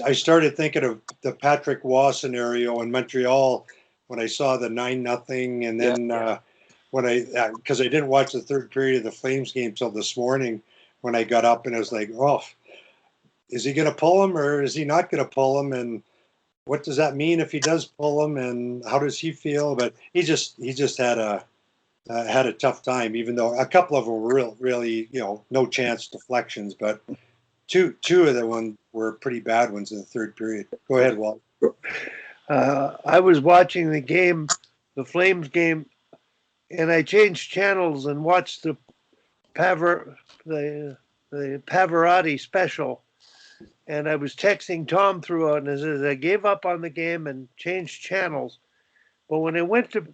I started thinking of the Patrick Waugh scenario in Montreal when I saw the 9-0, and then when because I didn't watch the third period of the Flames game till this morning when I got up, and I was like, oh, is he going to pull him or is he not going to pull him? And what does that mean if he does pull him? And how does he feel? But he just had a tough time, even though a couple of them were really no chance deflections, but two of them were pretty bad ones in the third period. Go ahead, Walt. I was watching the game, the Flames game, and I changed channels and watched the Pavarotti special. And I was texting Tom throughout, and as I gave up on the game and changed channels. But when I went to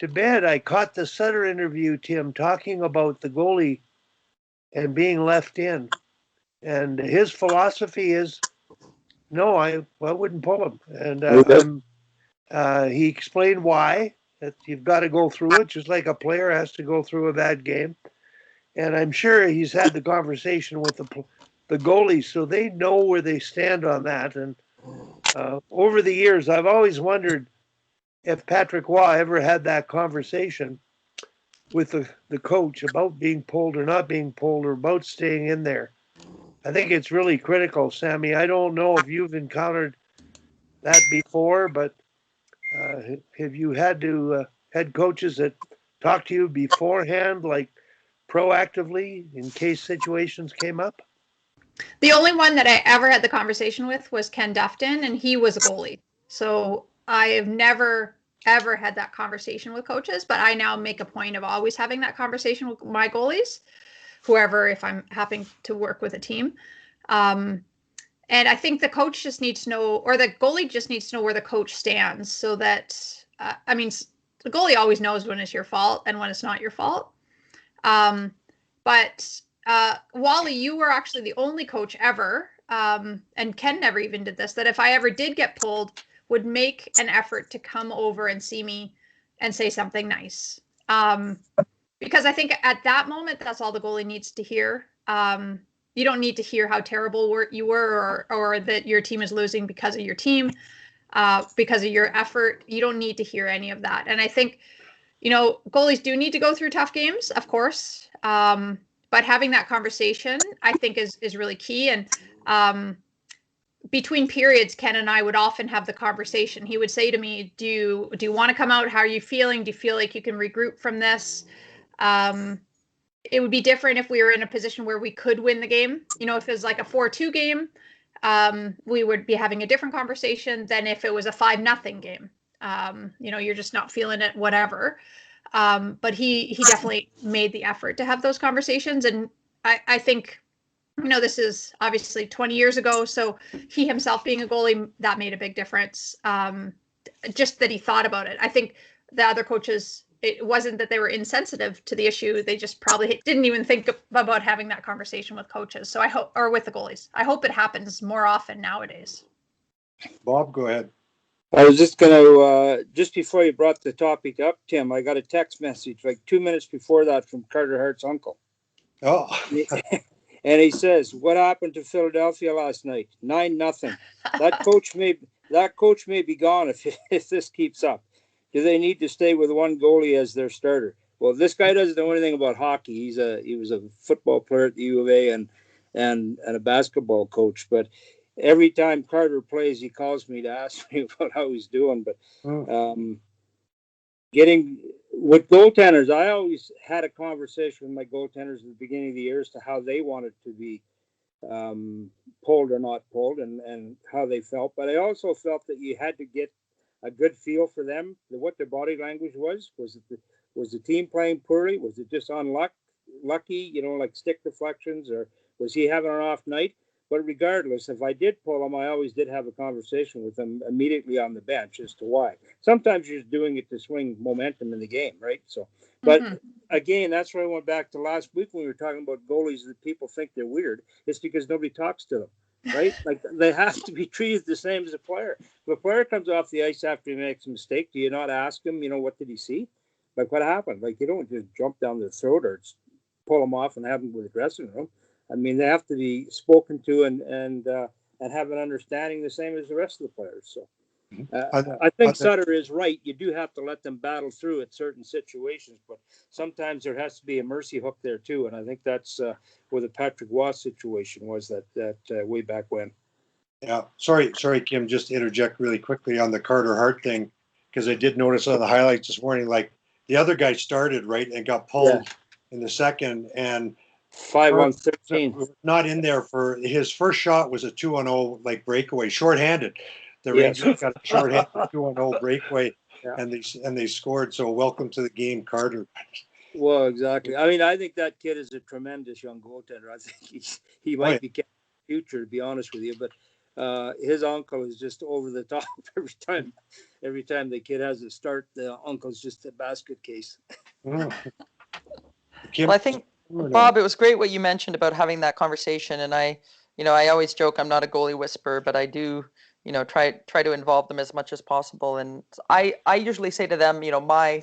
bed, I caught the Sutter interview, Tim, talking about the goalie and being left in. And his philosophy is, no, I wouldn't pull him. And he explained why, that you've got to go through it, just like a player has to go through a bad game. And I'm sure he's had the conversation with the goalies, so they know where they stand on that. And over the years, I've always wondered if Patrick Waugh ever had that conversation with the coach about being pulled or not being pulled or about staying in there. I think it's really critical, Sammy. I don't know if you've encountered that before, but have you had coaches that talk to you beforehand, like proactively, in case situations came up? The only one that I ever had the conversation with was Ken Dufton, and he was a goalie. So I have never, ever had that conversation with coaches, but I now make a point of always having that conversation with my goalies, whoever, if I'm having to work with a team. And I think the coach just needs to know, or the goalie just needs to know where the coach stands, so that, the goalie always knows when it's your fault and when it's not your fault. But Wally, you were actually the only coach ever, and Ken never even did this, that if I ever did get pulled, would make an effort to come over and see me and say something nice. Because I think at that moment, that's all the goalie needs to hear. You don't need to hear how terrible you were, or that your team is losing because of your team, because of your effort. You don't need to hear any of that. And I think, goalies do need to go through tough games, of course. But having that conversation, I think, is really key. And between periods, Ken and I would often have the conversation. He would say to me, do you want to come out? How are you feeling? Do you feel like you can regroup from this? It would be different if we were in a position where we could win the game. If it was like a 4-2 game, we would be having a different conversation than if it was a 5-0 game. You're just not feeling it, whatever. But he definitely made the effort to have those conversations. And I think, this is obviously 20 years ago. So he himself being a goalie, that made a big difference. Just that he thought about it. I think the other coaches, it wasn't that they were insensitive to the issue. They just probably didn't even think about having that conversation with coaches. So or with the goalies. I hope it happens more often nowadays. Bob, go ahead. I was just going to, just before you brought the topic up, Tim, I got a text message like 2 minutes before that from Carter Hart's uncle. Oh. And he says, what happened to Philadelphia last night? 9-0. That coach may be gone if this keeps up. Do they need to stay with one goalie as their starter? Well, this guy doesn't know anything about hockey. He was a football player at the U of A and a basketball coach. But every time Carter plays, he calls me to ask me about how he's doing. But getting with goaltenders, I always had a conversation with my goaltenders at the beginning of the year as to how they wanted to be pulled or not pulled and how they felt. But I also felt that you had to get a good feel for them, what their body language was. Was the team playing poorly? Was it just lucky, like stick deflections, or was he having an off night? But regardless, if I did pull him, I always did have a conversation with him immediately on the bench as to why. Sometimes you're just doing it to swing momentum in the game, right? So, but again, that's where I went back to last week when we were talking about goalies that people think they're weird. It's because nobody talks to them, right? Like they have to be treated the same as a player. If a player comes off the ice after he makes a mistake, do you not ask him, what did he see? Like what happened? Like you don't just jump down their throat or pull them off and have them with the dressing room. I mean, they have to be spoken to and and have an understanding the same as the rest of the players. So Mhm. I think Sutter is right. You do have to let them battle through at certain situations, but sometimes there has to be a mercy hook there too. And I think that's where the Patrick Waugh situation was that way back when. Yeah. Sorry, Kim, just to interject really quickly on the Carter Hart thing, because I did notice on the highlights this morning, like the other guy started right and got pulled in the second, and 5-on-13. was not in there for his first shot was a 2-0 like breakaway, shorthanded. The Yes. Rangers got a shorthanded 2-0 breakaway, Yeah. and they scored. So welcome to the game, Carter. Well, exactly. I mean, I think that kid is a tremendous young goaltender. I think he might be kept in the future, to be honest with you, but his uncle is just over the top every time the kid has a start. The uncle's just a basket case. Kim, well, I think, Bob, it was great what you mentioned about having that conversation. And I always joke I'm not a goalie whisperer, but I do, try to involve them as much as possible. And I usually say to them, my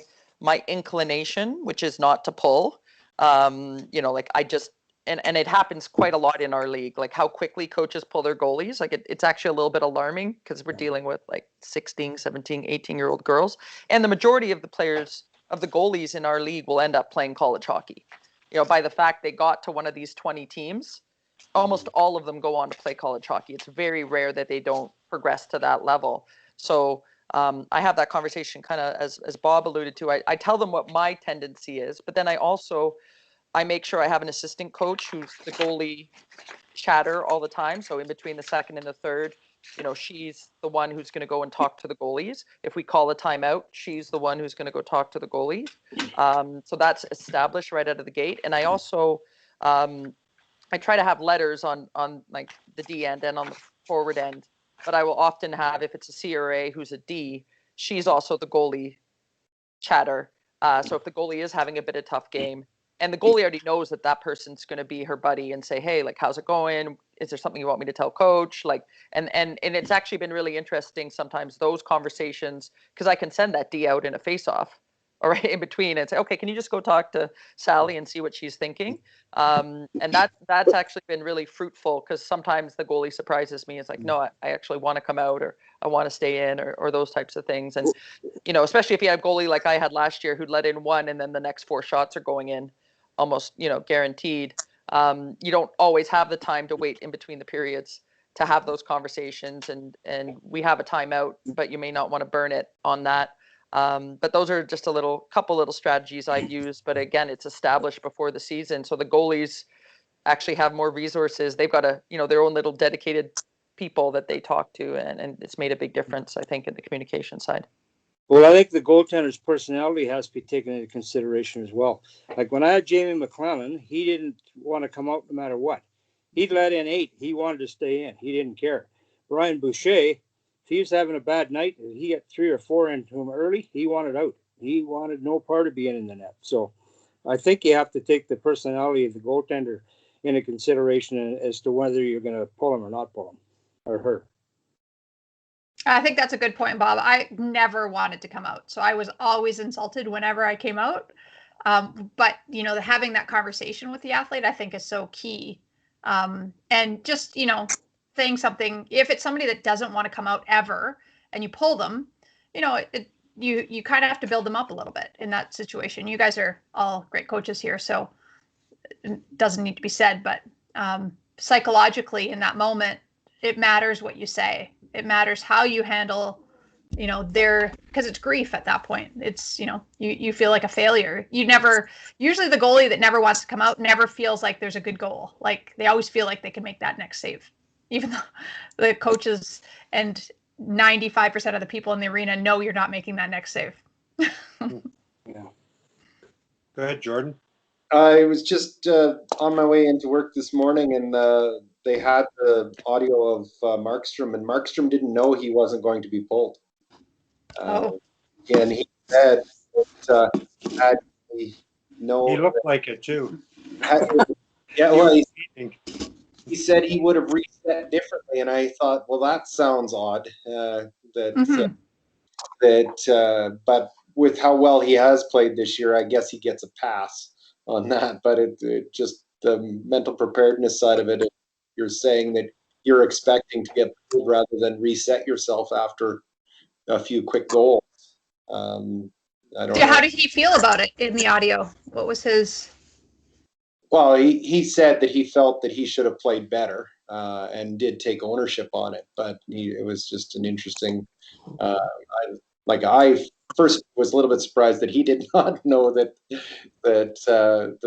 inclination, which is not to pull, like I just, and it happens quite a lot in our league, like how quickly coaches pull their goalies. Like it's actually a little bit alarming because we're dealing with like 16, 17, 18-year-old girls. And the majority of the players, of the goalies in our league, will end up playing college hockey. By the fact they got to one of these 20 teams, almost all of them go on to play college hockey. It's very rare that they don't progress to that level. So I have that conversation kind of as Bob alluded to. I tell them what my tendency is, but then I make sure I have an assistant coach who's the goalie chatter all the time. So in between the second and the third, she's the one who's going to go and talk to the goalies. If we call a timeout, she's the one who's going to go talk to the goalies. So that's established right out of the gate. And I also, I try to have letters on like the D end and on the forward end, but I will often have, if it's a CRA who's a D, she's also the goalie chatter. So if the goalie is having a bit of tough game, and the goalie already knows that person's going to be her buddy and say, hey, like, how's it going? Is there something you want me to tell coach? Like, and it's actually been really interesting sometimes, those conversations, because I can send that D out in a face-off or in between and say, okay, can you just go talk to Sally and see what she's thinking? And that's actually been really fruitful, because sometimes the goalie surprises me. It's like, no, I actually want to come out, or I want to stay in, or those types of things. And, especially if you have goalie like I had last year, who'd let in one and then the next 4 shots are going in, almost, guaranteed. You don't always have the time to wait in between the periods to have those conversations, and we have a timeout, but you may not want to burn it on that. But those are just a couple little strategies I've used. But again, it's established before the season, so the goalies actually have more resources. They've got their own little dedicated people that they talk to, and it's made a big difference, I think, in the communication side. Well, I think the goaltender's personality has to be taken into consideration as well. Like when I had Jamie McLellan, he didn't want to come out no matter what. He'd let in 8. He wanted to stay in. He didn't care. Brian Boucher, if he was having a bad night, he got 3 or 4 into him early, he wanted out. He wanted no part of being in the net. So I think you have to take the personality of the goaltender into consideration as to whether you're going to pull him or not pull him, or her. I think that's a good point, Bob. I never wanted to come out, so I was always insulted whenever I came out. But having that conversation with the athlete, I think, is so key. And just saying something, if it's somebody that doesn't want to come out ever, and you pull them, you kind of have to build them up a little bit in that situation. You guys are all great coaches here, so it doesn't need to be said, but psychologically in that moment, it matters what you say. It matters how you handle, because it's grief at that point. It's, you feel like a failure. Usually the goalie that never wants to come out never feels like there's a good goal. Like they always feel like they can make that next save, even though the coaches and 95% of the people in the arena know you're not making that next save. Yeah. Go ahead, Jordan. I was just on my way into work this morning, and they had the audio of Markstrom, and Markstrom didn't know he wasn't going to be pulled. And he said that had he known, He looked like it too. He said he would have reset differently, and I thought, well, that sounds odd. But with how well he has played this year, I guess he gets a pass on that. But it just the mental preparedness side of it. You're saying that you're expecting to get pulled rather than reset yourself after a few quick goals. I don't know. How did he feel about it in the audio? What was his? Well, he said that he felt that he should have played better and did take ownership on it, but it was just an interesting. I first was a little bit surprised that he did not know that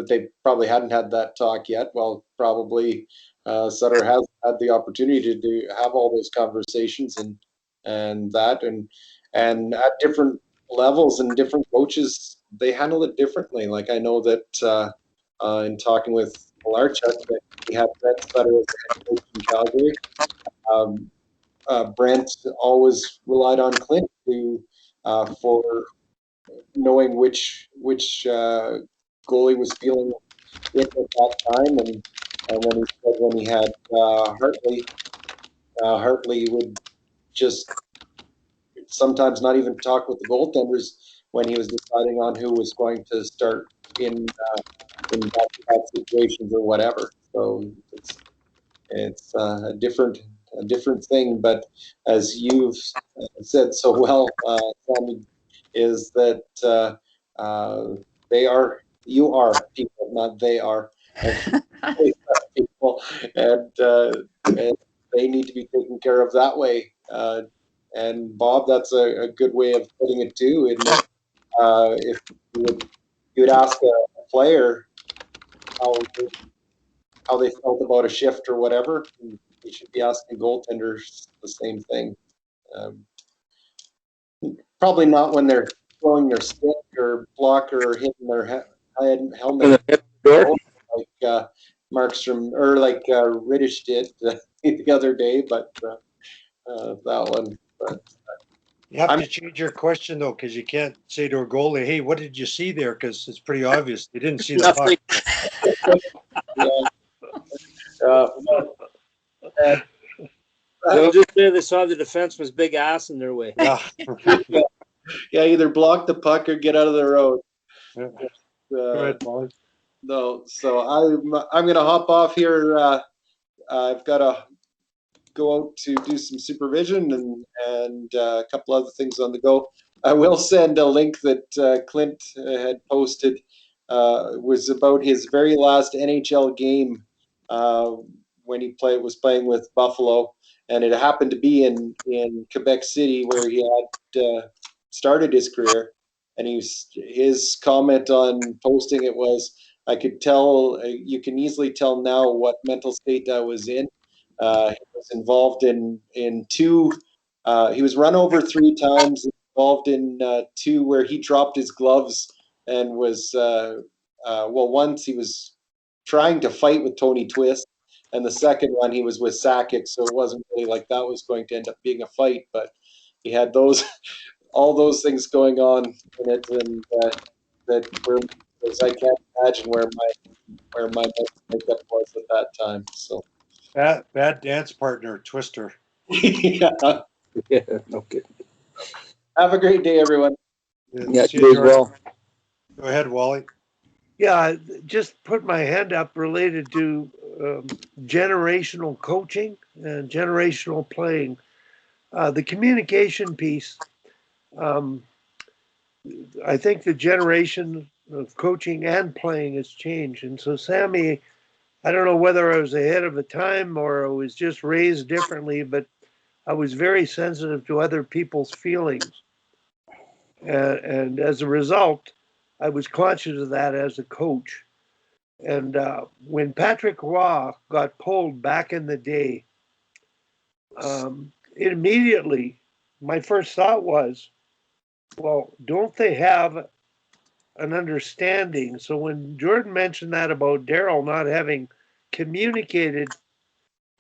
they probably hadn't had that talk yet. Well, probably Sutter has had the opportunity to have all those conversations and at different levels and different coaches, they handle it differently. Like I know that in talking with Malarchuk, that he had Brent Sutter as the head coach in Calgary. Brent always relied on Clint for knowing which goalie was feeling it at that time, and then he said when he had Hartley would just sometimes not even talk with the goaltenders when he was deciding on who was going to start in back-to-back situations or whatever. So it's a different thing. But as you've said so well, Sammy, is that you are people, not they are. People, and they need to be taken care of that way. And Bob, that's a good way of putting it too. If you would ask a player how they felt about a shift or whatever, you should be asking goaltenders the same thing. Probably not when they're throwing their stick or blocker or hitting their helmet like Markstrom or like Riddish did the other day, but that one. But, You have to change your question though, because you can't say to a goalie, "Hey, what did you see there?" Because it's pretty obvious you didn't see the puck. They'll just say they saw the defenseman's big ass in their way. Yeah. Yeah, either block the puck or get out of the road. Go ahead, Molly. No, so I'm gonna hop off here. I've got to go out to do some supervision and a couple other things on the go. I will send a link that Clint had posted. Was about his very last NHL game when he was playing with Buffalo, and it happened to be in Quebec City where he had started his career. And his comment on posting it was, "I could tell. You can easily tell now what mental state I was in." He was involved in two. He was run over 3 times. Involved in 2 where he dropped his gloves and was once he was trying to fight with Tony Twist, and the second one he was with Sakic, so it wasn't really like that was going to end up being a fight, but he had all those things going on in it, and I can't imagine where my makeup was at that time. So Bad dance partner, Twister. yeah. Yeah, no kidding. Have a great day, everyone. Yeah, See you as George. well. Go ahead, Wally. Yeah, just put my hand up related to generational coaching and generational playing. The communication piece, I think the generation of coaching and playing has changed. And so, Sammy, I don't know whether I was ahead of the time or I was just raised differently, but I was very sensitive to other people's feelings. And as a result, I was conscious of that as a coach. And when Patrick Roy got pulled back in the day, immediately my first thought was, well, don't they have an understanding? So when Jordan mentioned that about Daryl not having communicated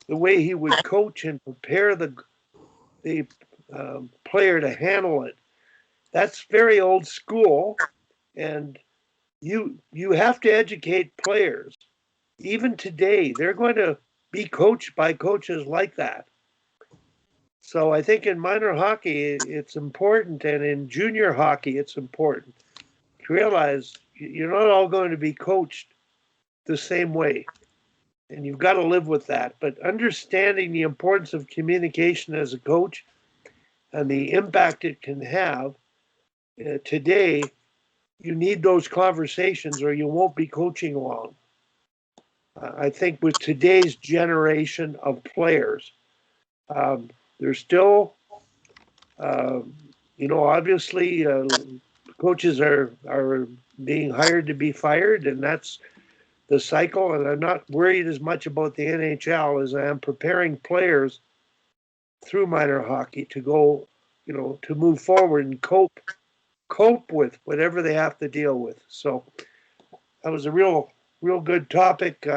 the way he would coach and prepare the player to handle it, that's very old school. And you have to educate players. Even today, they're going to be coached by coaches like that. So I think in minor hockey, it's important, and in junior hockey, it's important to realize you're not all going to be coached the same way. and you've got to live with that. But understanding the importance of communication as a coach and the impact it can have today, you need those conversations or you won't be coaching long. I think with today's generation of players, there's still, obviously coaches are being hired to be fired, and that's the cycle. And I'm not worried as much about the NHL as I am preparing players through minor hockey to go, to move forward and cope with whatever they have to deal with. So that was a real good topic.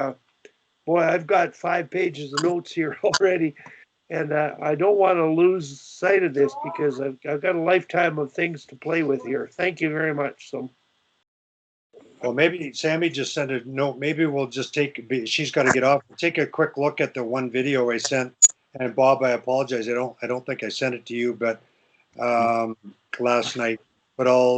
Boy, I've got 5 pages of notes here already, and I don't want to lose sight of this because I've got a lifetime of things to play with here. Thank you very much. So, Well, maybe Sammy just sent a note. Maybe we'll just she's got to get off. Take a quick look at the one video I sent. And Bob, I apologize. I don't think I sent it to you, but last night. But I'll